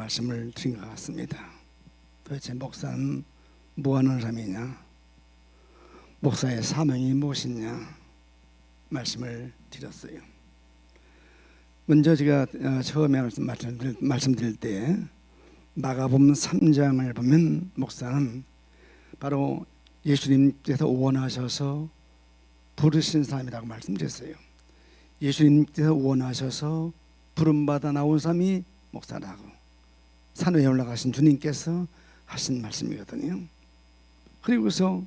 말씀을 드린 것 같습니다. 도대체 목사는 뭐하는 사람이냐, 목사의 사명이 무엇이냐 말씀을 드렸어요. 먼저 제가 처음에 말씀드릴 때 마가복음 3장을 보면 목사는 바로 예수님께서 원하셔서 부르신 사람이라고 말씀드렸어요. 예수님께서 원하셔서 부름받아 나온 사람이 목사라고 산위에 올라가신 주님께서 하신 말씀이거든요. 그리고서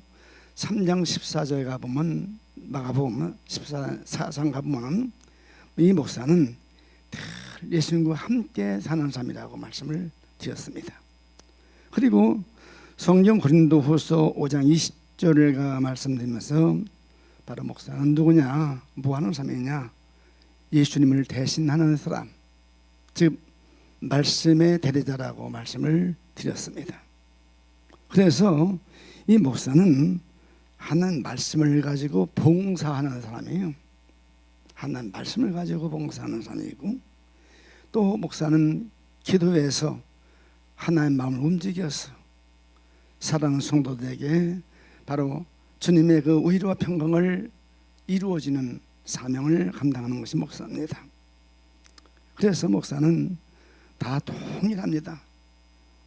3장 14절에 가보면, 마가복음 14장 가보면 이 목사는 늘 예수님과 함께 사는 사람이라고 말씀을 드렸습니다. 그리고 성경 고린도후서 5장 20절을 말씀드리면서 바로 목사는 누구냐, 뭐하는 사람이냐, 예수님을 대신하는 사람, 즉 말씀의 대리자라고 말씀을 드렸습니다. 그래서 이 목사는 하나님 말씀을 가지고 봉사하는 사람이에요. 하나님 말씀을 가지고 봉사하는 사람이고, 또 목사는 기도에서 하나님의 마음을 움직여서 사랑하는 성도들에게 바로 주님의 그 의로와 평강을 이루어지는 사명을 감당하는 것이 목사입니다. 그래서 목사는 다 동일합니다.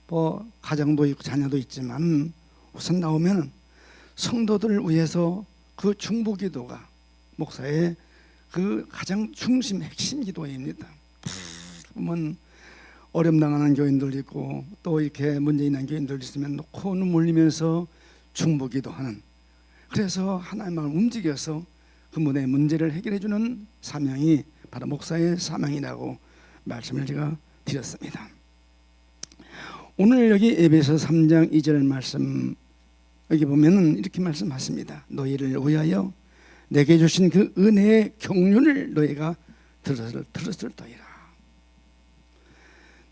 뭐 가정도 있고 자녀도 있지만 우선 나오면 성도들을 위해서 그 중보기도가 목사의 그 가장 중심 핵심 기도입니다. 보면 어려움 당하는 교인들 있고 또 이렇게 문제 있는 교인들 있으면 놓고 눈물 흘리면서 중보기도하는, 그래서 하나님의 마음을 움직여서 그분의 문제를 해결해 주는 사명이 바로 목사의 사명이라고 말씀을 제가 드렸습니다. 오늘 여기 에베소 3장 2절 말씀 여기 보면은 이렇게 말씀하십니다. 너희를 위하여 내게 주신 그 은혜의 경륜을 너희가 들었을 터이라.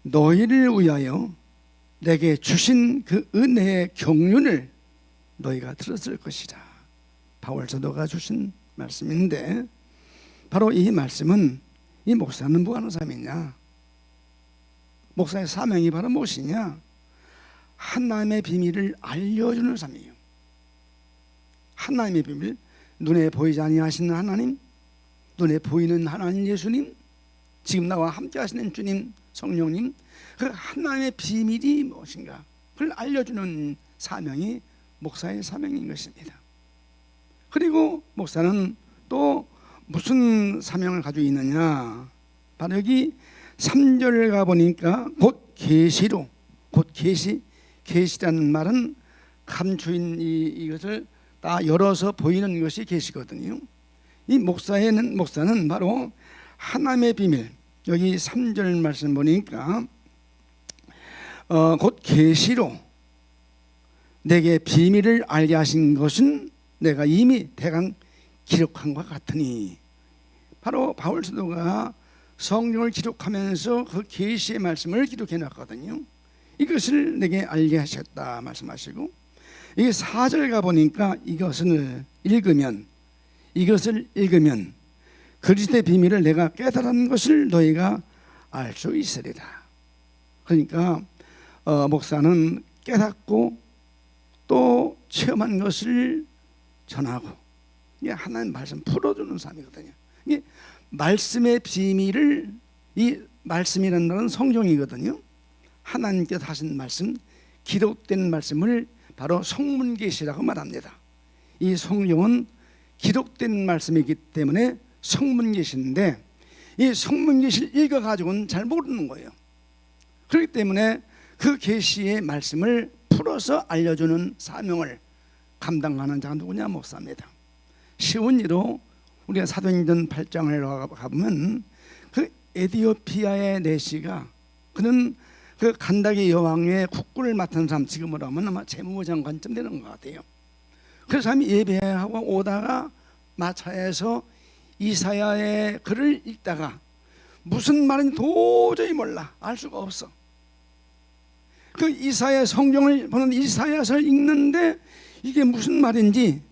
너희를 위하여 내게 주신 그 은혜의 경륜을 너희가 들었을 것이라. 바울 사도가 주신 말씀인데, 바로 이 말씀은 이 목사는 뭐 하는 사람이냐, 목사의 사명이 바로 무엇이냐, 하나님의 비밀을 알려주는 사람이에요. 하나님의 비밀, 눈에 보이지 아니하시는 하나님, 눈에 보이는 하나님 예수님, 지금 나와 함께 하시는 주님 성령님, 그 하나님의 비밀이 무엇인가 그걸 알려주는 사명이 목사의 사명인 것입니다. 그리고 목사는 또 무슨 사명을 가지고 있느냐, 바로 여기 3절을 가보니까 곧 계시로, 곧 계시라는 말은 감추인 이것을 다 열어서 보이는 것이 계시거든요. 이 목사는 바로 하나님의 비밀, 여기 3절 말씀 보니까 곧 계시로 내게 비밀을 알게 하신 것은 내가 이미 대강 기록한 것 같으니, 바로 바울 사도가 성경을 기록하면서 그 계시의 말씀을 기록해 놨거든요. 이것을 내게 알게 하셨다 말씀하시고, 이게 4절 가보니까 이것을 읽으면 그리스도의 비밀을 내가 깨달은 것을 너희가 알 수 있으리라. 그러니까 목사는 깨닫고 또 체험한 것을 전하고, 이게 하나님 말씀 풀어주는 사람이거든요. 이게 말씀의 비밀을, 이 말씀이라는 것은 성경이거든요. 하나님께서 하신 말씀, 기록된 말씀을 바로 성문계시라고 말합니다. 이 성경은 기록된 말씀이기 때문에 성문계시인데, 이 성문계시를 읽어가지고는 잘 모르는 거예요. 그렇기 때문에 그 계시의 말씀을 풀어서 알려주는 사명을 감당하는 자가 누구냐, 목사입니다. 쉬운 예로 우리가 사도행전 8장을 가보면 그 에디오피아의 내시가, 그는 그 간다기 여왕의 국군을 맡은 사람, 지금으로 하면 아마 재무장관쯤 되는 것 같아요. 그 사람이 예배하고 오다가 마차에서 이사야의 글을 읽다가 무슨 말인지 도저히 몰라, 알 수가 없어. 그 이사야 성경을 보는 이사야서를 읽는데 이게 무슨 말인지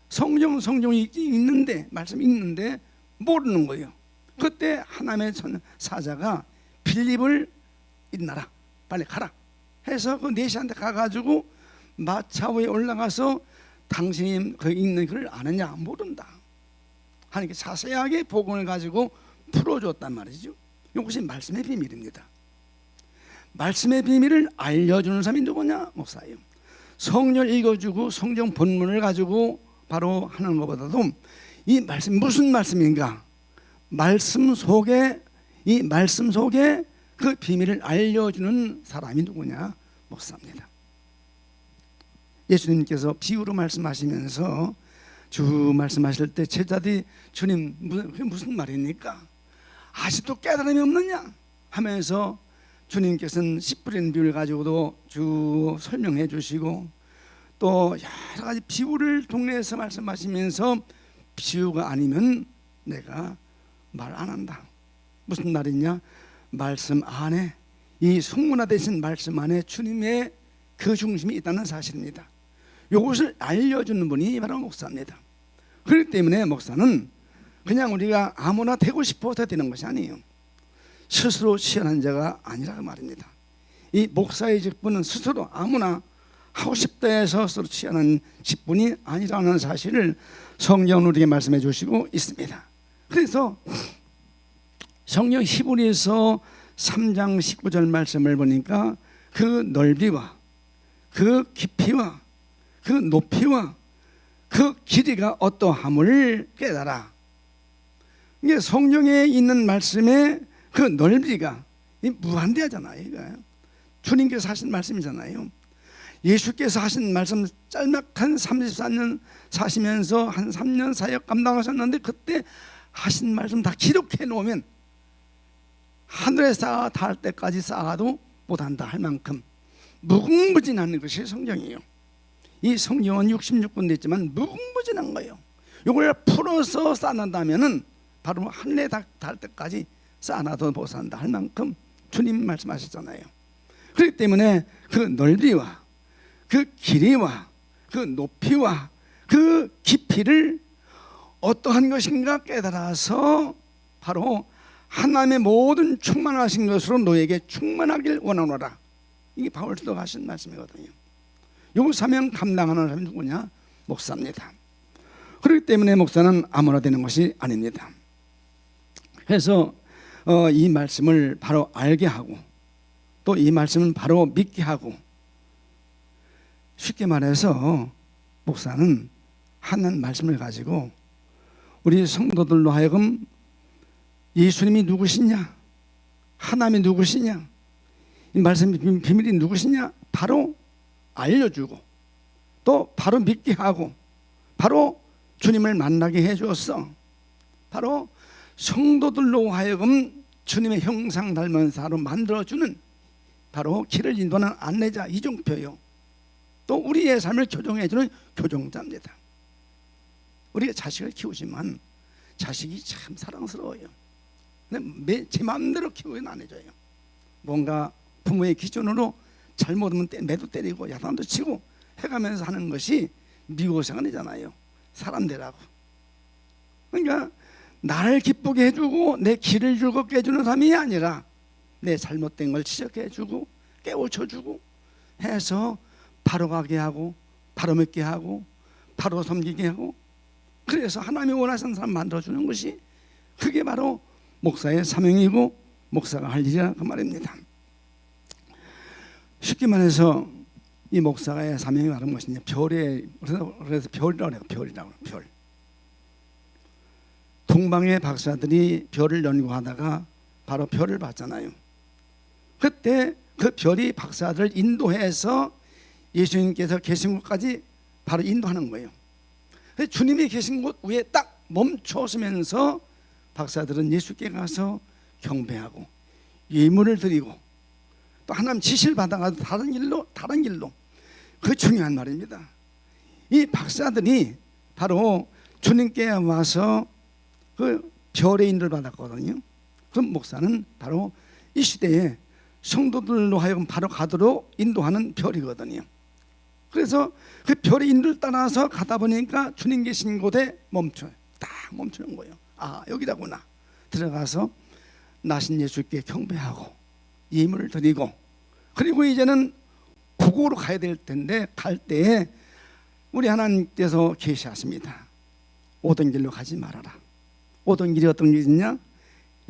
성경이 읽는데, 말씀 읽는데 모르는 거예요. 그때 하나님의 사자가 빌립을 인나라, 빨리 가라 해서 그 내시한테 가가지고 마차 위에 올라가서 당신이 거기 있는 글을 아느냐? 모른다 하니까 자세하게 복음을 가지고 풀어줬단 말이죠. 이것이 말씀의 비밀입니다. 말씀의 비밀을 알려주는 사람이 누구냐? 목사예요. 성경을 읽어주고 성경 본문을 가지고 바로 하는 것보다도 이 말씀 무슨 말씀인가? 말씀 속에 이 말씀 속에 그 비밀을 알려주는 사람이 누구냐? 목사입니다. 예수님께서 비유로 말씀하시면서 주 말씀하실 때 제자들이 주님 그게 무슨 말입니까? 아직도 깨달음이 없느냐? 하면서 주님께서는 씨 뿌리는 비유를 가지고도 주 설명해 주시고 또 여러 가지 비유를 동네에서 말씀하시면서 비유가 아니면 내가 말 안 한다. 무슨 말이냐? 말씀 안에 이 성문화되신 말씀 안에 주님의 그 중심이 있다는 사실입니다. 이것을 알려주는 분이 바로 목사입니다. 그렇기 때문에 목사는 그냥 우리가 아무나 되고 싶어서 되는 것이 아니에요. 스스로 치열한 자가 아니라 말입니다. 이 목사의 직분은 스스로 아무나 하고 싶다 해서 스스로 치열한 직분이 아니라는 사실을 성경은 우리에게 말씀해 주시고 있습니다. 그래서 성경 히브리서 3장 19절 말씀을 보니까 그 넓이와 그 깊이와 그 높이와 그 길이가 어떠함을 깨달아. 이게 성경에 있는 말씀의 그 넓이가 무한대하잖아요. 이거요. 주님께서 하신 말씀이잖아요. 예수께서 하신 말씀 짤막한 34년 사시면서 한 3년 사역 감당하셨는데 그때 하신 말씀 다 기록해 놓으면 하늘에 쌓아 닿을 때까지 쌓아도 못한다 할 만큼 무궁무진한 것이 성경이에요. 이 성경은 66권 됐지만 무궁무진한 거예요. 이걸 풀어서 쌓는다면은 바로 하늘에 닿을 때까지 쌓아놔도 못 산다 할 만큼 주님 말씀하셨잖아요. 그렇기 때문에 그 넓이와 그 길이와 그 높이와 그 깊이를 어떠한 것인가 깨달아서 바로 하나님의 모든 충만하신 것으로 너에게 충만하길 원하노라. 이게 바울 사도가 하신 말씀이거든요. 요 사명 감당하는 사람이 누구냐? 목사입니다. 그렇기 때문에 목사는 아무나 되는 것이 아닙니다. 그래서 이 말씀을 바로 알게 하고 또 이 말씀을 바로 믿게 하고, 쉽게 말해서 목사는 하나님 말씀을 가지고 우리 성도들로 하여금 예수님이 누구시냐, 하나님이 누구시냐, 이 말씀의 비밀이 누구시냐 바로 알려주고 또 바로 믿게 하고 바로 주님을 만나게 해주었어. 바로 성도들로 하여금 주님의 형상 닮은 사로 만들어주는 바로 길을 인도하는 안내자, 이종표요. 또 우리의 삶을 교정해주는 교정자입니다. 우리가 자식을 키우지만 자식이 참 사랑스러워요. 근데 제 마음대로 키우면 안 해줘요. 뭔가 부모의 기준으로 잘못하면 매도 때리고 야단도 치고 해가면서 하는 것이 미국 생활이잖아요. 사람들하고. 그러니까 나를 기쁘게 해주고 내 길을 즐겁게 해주는 사람이 아니라 내 잘못된 걸 지적해주고 깨우쳐주고 해서 바로 가게 하고 바로 믿게 하고 바로 섬기게 하고, 그래서 하나님이 원하시는 사람 만들어주는 것이 그게 바로 목사의 사명이고 목사가 할 일이라 그 말입니다. 쉽게 말해서 이 목사의 사명이 바로 무엇이냐, 그래서 별이라고 해요. 별이라고 해요. 별. 동방의 박사들이 별을 연구하다가 바로 별을 봤잖아요. 그때 그 별이 박사들을 인도해서 예수님께서 계신 곳까지 바로 인도하는 거예요. 주님이 계신 곳 위에 딱 멈춰서면서 박사들은 예수께 가서 경배하고 예물을 드리고 또 하나님 지시를 받아가서 다른 길로 그 중요한 말입니다. 이 박사들이 바로 주님께 와서 그 별의 인도를 받았거든요. 그럼 목사는 바로 이 시대에 성도들로 하여금 바로 가도록 인도하는 별이거든요. 그래서 그 별의 인도를 따라서 가다 보니까 주님 계신 곳에 딱 멈추는 거예요. 아, 여기라구나. 들어가서 나신 예수께 경배하고 예물을 드리고 그리고 이제는 고국으로 가야 될 텐데 갈 때에 우리 하나님께서 계시하십니다. 오던 길로 가지 말아라. 오던 길이 어떤 길이냐?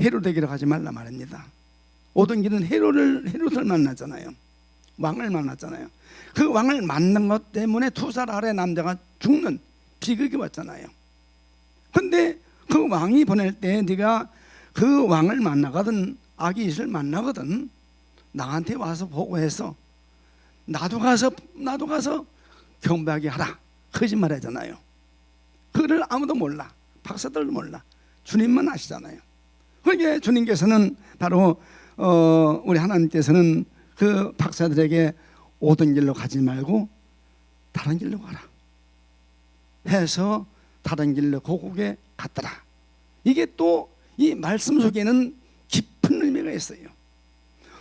헤로데기로 가지 말라 말입니다. 오던 길은 헤롯을 만났잖아요. 왕을 만났잖아요. 그 왕을 만난 것 때문에 2살 아래 남자가 죽는 비극이 왔잖아요. 근데 그 왕이 보낼 때 네가 그 왕을 만나거든, 아기잇을 만나거든, 나한테 와서 보고해서 나도 가서 경배하게 하라. 거짓말 하잖아요. 그를 아무도 몰라. 박사들도 몰라. 주님만 아시잖아요. 그러니까 주님께서는 바로 우리 하나님께서는 그 박사들에게 오던 길로 가지 말고 다른 길로 가라 해서 다른 길로 고국에 갔더라. 이게 또 이 말씀 속에는 깊은 의미가 있어요.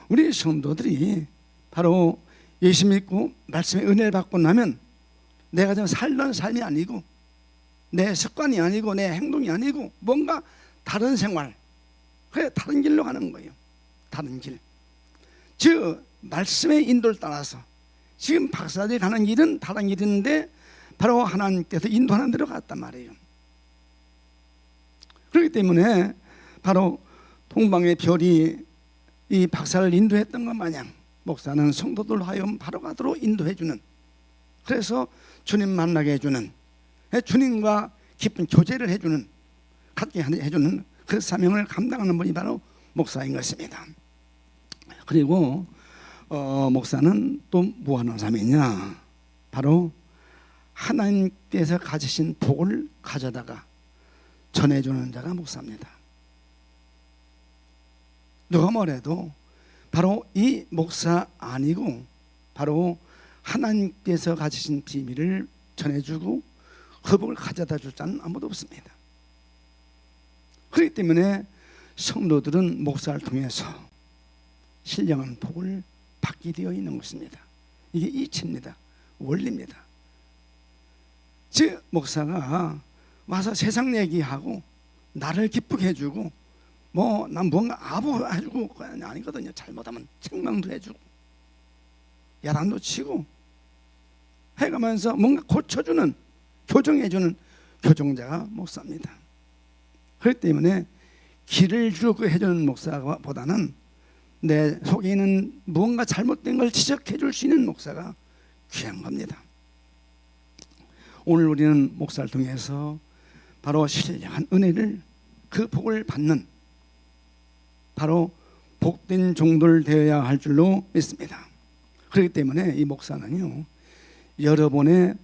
우리 성도들이 바로 예수 믿고 말씀의 은혜를 받고 나면 내가 지금 살던 삶이 아니고 내 습관이 아니고 내 행동이 아니고 뭔가 다른 생활, 그래 다른 길로 가는 거예요. 다른 길, 즉 말씀의 인도를 따라서 지금 박사들이 가는 길은 다른 길인데 바로 하나님께서 인도하는 대로 갔단 말이에요. 그렇기 때문에 바로 동방의 별이 이 박사를 인도했던 것 마냥 목사는 성도들 하여금 바로 가도록 인도해주는, 그래서 주님 만나게 해주는, 주님과 깊은 교제를 해주는, 갖게 해주는 그 사명을 감당하는 분이 바로 목사인 것입니다. 그리고 목사는 또 뭐하는 사람이냐? 바로 하나님께서 가지신 복을 가져다가 전해주는 자가 목사입니다. 누가 뭐래도 바로 이 목사 아니고 바로 하나님께서 가지신 비밀을 전해주고 그 복을 가져다 줄 자는 아무도 없습니다. 그렇기 때문에 성도들은 목사를 통해서 신령한 복을 받게 되어 있는 것입니다. 이게 이치입니다. 원리입니다. 즉 목사가 와서 세상 얘기하고 나를 기쁘게 해주고 난 뭔가 아부해주고 그건 아니거든요. 잘못하면 책망도 해주고 야단도 치고 해가면서 뭔가 고쳐주는, 교정해주는 교정자가 목사입니다. 그렇기 때문에 길을 주고 해주는 목사보다는 내 속에 있는 무언가 잘못된 걸 지적해 줄 수 있는 목사가 귀한 겁니다. 오늘 우리는 목사를 통해서 바로 신령한 은혜를, 그 복을 받는 바로 복된 종들 되어야 할 줄로 믿습니다. 그렇기 때문에 이 목사는요, 여러분의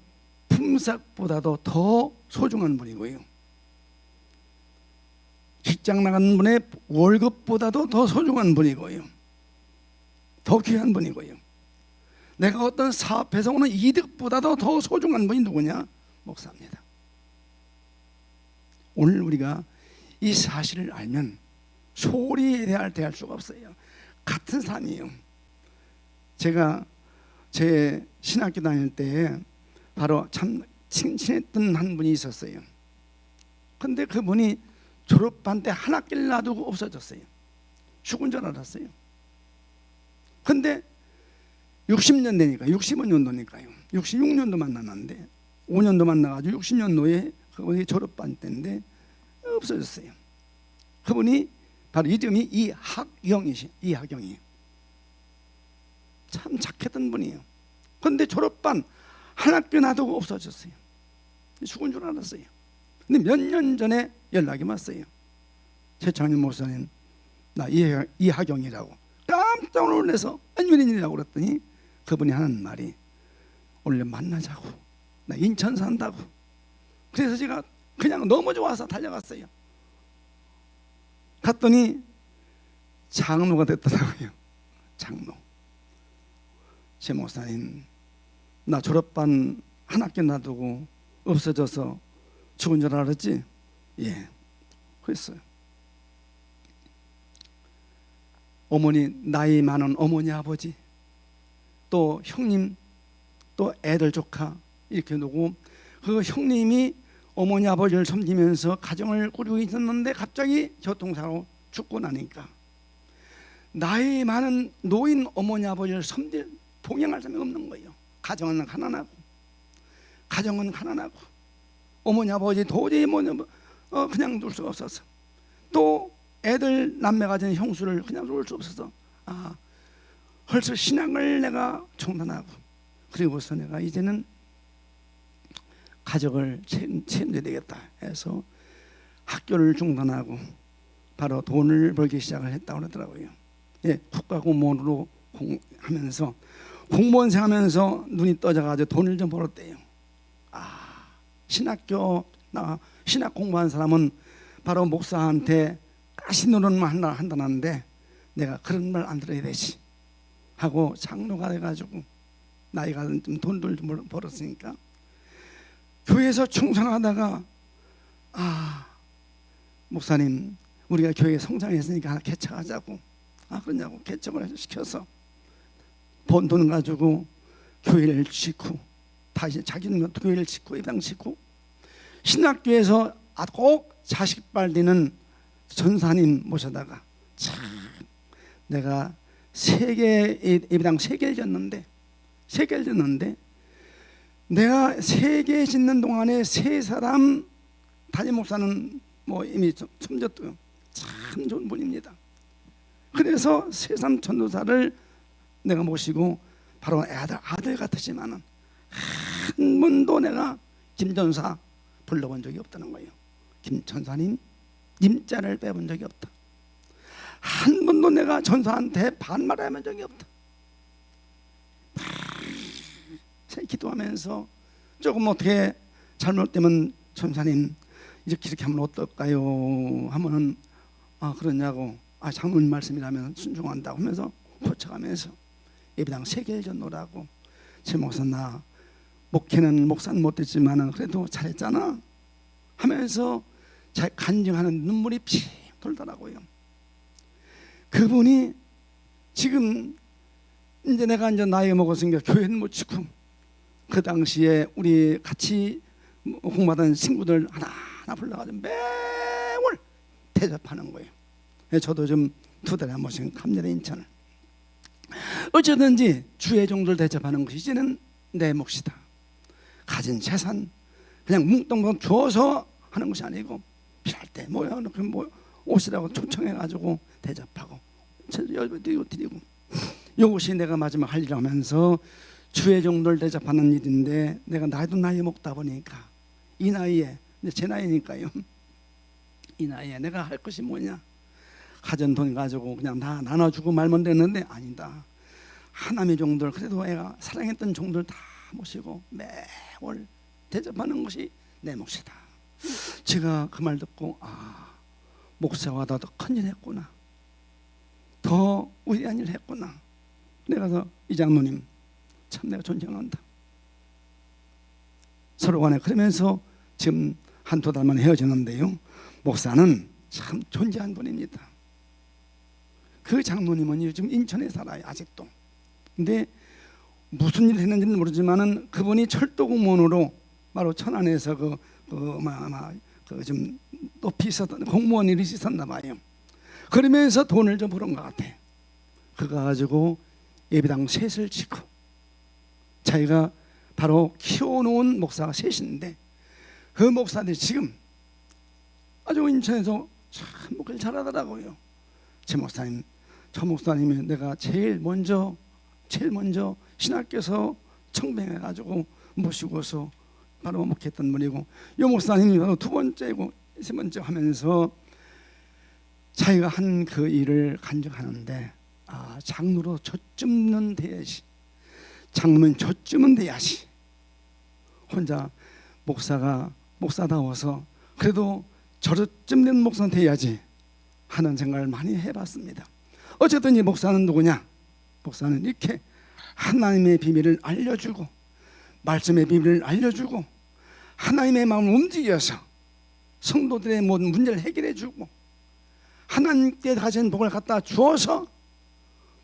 품삯보다도 더 소중한 분이고요, 직장 나가는 분의 월급보다도 더 소중한 분이고요, 더 귀한 분이고요, 내가 어떤 사업에서 오는 이득보다도 더 소중한 분이 누구냐? 목사입니다. 오늘 우리가 이 사실을 알면 소홀히 대할 수가 없어요. 같은 삶이에요. 제가 제 신학교 다닐 때 바로 참 친했던 한 분이 있었어요. 근데 그분이 졸업반 때 한 학기를 놔두고 없어졌어요. 죽은 줄 알았어요. 근데 60년 되니까, 65년도니까요 66년도 만났는데 5년도 만나가지고 60년도에 그분이 졸업반 때인데 없어졌어요. 그분이 바로 이름이 이하경이에요. 참 착했던 분이에요. 그런데 졸업반 한 학기 놔두고 없어졌어요. 죽은 줄 알았어요. 근데 몇 년 전에 연락이 왔어요. 최창현 목사님, 나 이하경이라고. 깜짝 놀라서 웬일이라고 그랬더니 그분이 하는 말이 원래 만나자고, 나 인천 산다고. 그래서 제가 그냥 너무 좋아서 달려갔어요. 갔더니 장로가 됐더라고요. 장로. 제 목사님, 나 졸업반 한 학기 놔두고 없어져서 죽은 줄 알았지? 예, 그랬어요. 어머니, 나이 많은 어머니 아버지, 또 형님, 또 애들 조카 이렇게 두고, 그 형님이 어머니 아버지를 섬기면서 가정을 꾸리고 있었는데 갑자기 교통사고 죽고 나니까 나이 많은 노인 어머니 아버지를 섬길 봉양할 사람이 없는 거예요. 가정은 가난하고 어머니 아버지 도저히 그냥 둘 수가 없어서, 또 애들 남매 가진 형수를 그냥 둘 수 없어서 벌써 신앙을 내가 중단하고, 그리고서 내가 이제는 가족을 책임져야 되겠다 해서 학교를 중단하고 바로 돈을 벌기 시작을 했다고 그러더라고요. 예, 국가공무원으로 하면서 공무원 생하면서 눈이 떠져가지고 돈을 좀 벌었대요. 신학교 신학 공부한 사람은 바로 목사한테 가시노릇만 한다는데 내가 그런 말 안 들어야 되지 하고 장로가 돼가지고 나이가 좀 돈을 좀 벌었으니까 교회에서 충성하다가 목사님 우리가 교회 성장했으니까 하나 개척하자고. 그러냐고 개척을 시켜서 번 돈 가지고 교회를 짓고, 다시 자기는 교회를 짓고 예배당 짓고, 신학교에서 꼭 자식발 되는 전사님 모셔다가 참 내가 예배당 3개를 졌는데 내가 3개 짓는 동안에 3사람, 담임 목사는 이미 숨졌고요. 참 좋은 분입니다. 그래서 세상 전도사를 내가 모시고 바로 아들 같으지만은 한 번도 내가 김전사 불러본 적이 없다는 거예요. 김전사님 님자를 빼본 적이 없다. 한 번도 내가 전사한테 반말을 해본 적이 없다. 기도하면서 조금 어떻게 잘못되면 전사님 이렇게 하면 어떨까요? 하면은 그러냐고, 장로님 말씀이라면 순종한다고 하면서 고쳐가면서 예배당 3개를 졌노라고. 제 목사 나 목회는 목사는 못됐지만은 그래도 잘했잖아 하면서 잘 간증하는 눈물이 피 돌더라고요. 그분이 지금 이제 내가 나이 먹었으니까 교회는 못 지고, 그 당시에 우리 같이 공부하던 친구들 하나하나 불러가지고 매월 대접하는 거예요. 저도 좀 2달에 한 번씩 갑니다, 인천을. 어쩌든지 주의 종들 대접하는 것이 이제는 내 몫이다. 가진 재산 그냥 뭉뚱뭉 줘서 하는 것이 아니고, 필요할 때 옷이라고 초청해가지고 대접하고 드리고, 이것이 내가 마지막 할 일을 하면서 주의 종들 대접하는 일인데, 내가 나이 먹다 보니까 이 나이에, 제 나이니까요, 이 나이에 내가 할 것이 뭐냐, 가진 돈 가지고 그냥 다 나눠주고 말면 되는데 아니다. 하나님의 종들, 그래도 애가 사랑했던 종들 다 모시고 매월 대접하는 것이 내 몫이다. 제가 그 말 듣고 목사가 더 큰 일 했구나, 더 위대한 일 했구나. 내가 이 장로님 참 내가 존경한다. 서로 간에 그러면서 지금 1-2달 만에 헤어지는데요, 목사는 참 존재한 분입니다. 그 장로님은 요즘 인천에 살아요, 아직도. 근데 무슨 일을 했는지는 모르지만은 그분이 철도 공무원으로 바로 천안에서 좀 높이 있었던 공무원 일이 있었나 봐요. 그러면서 돈을 좀 벌은 것 같아. 그거 가지고 예배당 셋을 짓고, 자기가 바로 키워놓은 목사가 셋인데, 그 목사들이 지금 아주 인천에서 참 목회를 잘하더라고요. 제 목사님, 저 목사님이 내가 제일 먼저 신학교에서 청빙해가지고 모시고서 바로 목회했던 분이고, 이 목사님이 바로 2번째고 3번째 하면서 자기가 한 그 일을 간증하는데, 장로로 저쯤은 돼야지, 장로면 저쯤은 돼야지, 혼자 목사다워서 그래도 저쯤 된 목사는 돼야지 하는 생각을 많이 해봤습니다. 어쨌든 이 목사는 누구냐? 목사는 이렇게 하나님의 비밀을 알려주고, 말씀의 비밀을 알려주고, 하나님의 마음을 움직여서 성도들의 모든 문제를 해결해주고, 하나님께 가진 복을 갖다 주어서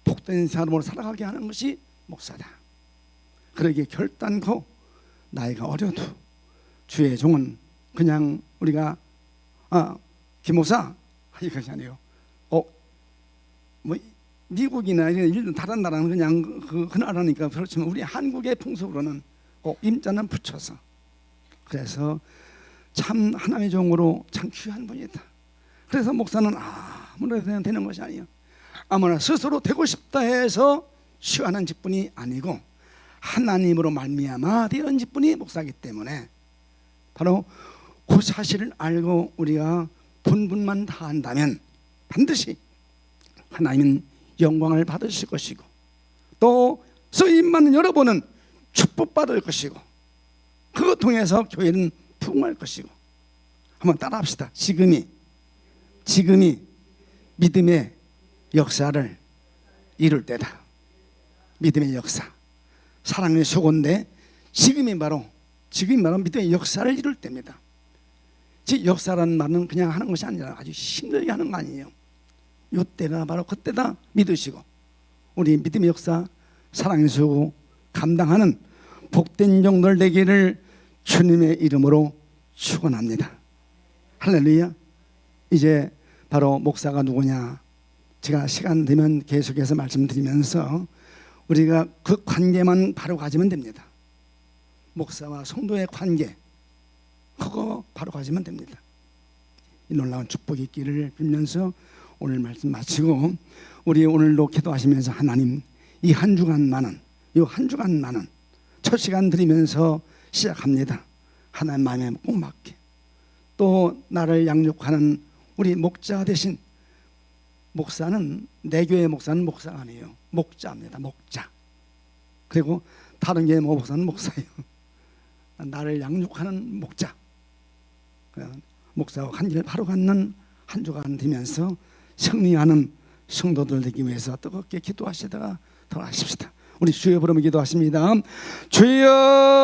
복된 사람으로 살아가게 하는 것이 목사다. 그러기에 결단코 나이가 어려도 주의 종은 그냥 우리가 김 목사 이것이 아니에요. 미국이나 이런 다른 나라는 그냥 그 나라니까 그렇지만 우리 한국의 풍속으로는 꼭 임자는 붙여서, 그래서 참 하나님의 종으로 참 귀한 분이다. 그래서 목사는 아무나 그냥 되는 것이 아니에요. 아무나 스스로 되고 싶다 해서 쉬하는 직분이 아니고 하나님으로 말미암아 되는 직분이 목사이기 때문에 바로 그 사실을 알고 우리가 본분만 다한다면 반드시 하나님은 영광을 받으실 것이고 또 쓰임받는 여러분은 축복받을 것이고 그것 통해서 교회는 부흥할 것이고. 한번 따라합시다. 지금이 믿음의 역사를 이룰 때다. 믿음의 역사, 사랑의 수고인데 지금이 바로 믿음의 역사를 이룰 때입니다. 즉 역사라는 말은 그냥 하는 것이 아니라 아주 힘들게 하는 거 아니에요. 이때가 바로 그때다 믿으시고 우리 믿음의 역사, 사랑의 수고 감당하는 복된 종들 되기를 주님의 이름으로 축원합니다. 할렐루야. 이제 바로 목사가 누구냐, 제가 시간 되면 계속해서 말씀드리면서 우리가 그 관계만 바로 가지면 됩니다. 목사와 성도의 관계, 그거 바로 가지면 됩니다. 이 놀라운 축복이 있기를 빌면서 오늘 말씀 마치고 우리 오늘도 기도하시면서 하나님, 이 한 주간만은 첫 시간 드리면서 시작합니다. 하나님 마음에 꼭 맞게 또 나를 양육하는 우리 목자 대신, 목사는 내 교회 목사는 목사가 아니에요. 목자입니다. 목자. 그리고 다른 교회 목사는 목사예요. 나를 양육하는 목자. 목사와 관계를 바로 갖는 한 주간 되면서 승리하는 성도들 되기 위해서 뜨겁게 기도하시다가 돌아가십시다. 우리 주여 부르며 기도하십니다. 주여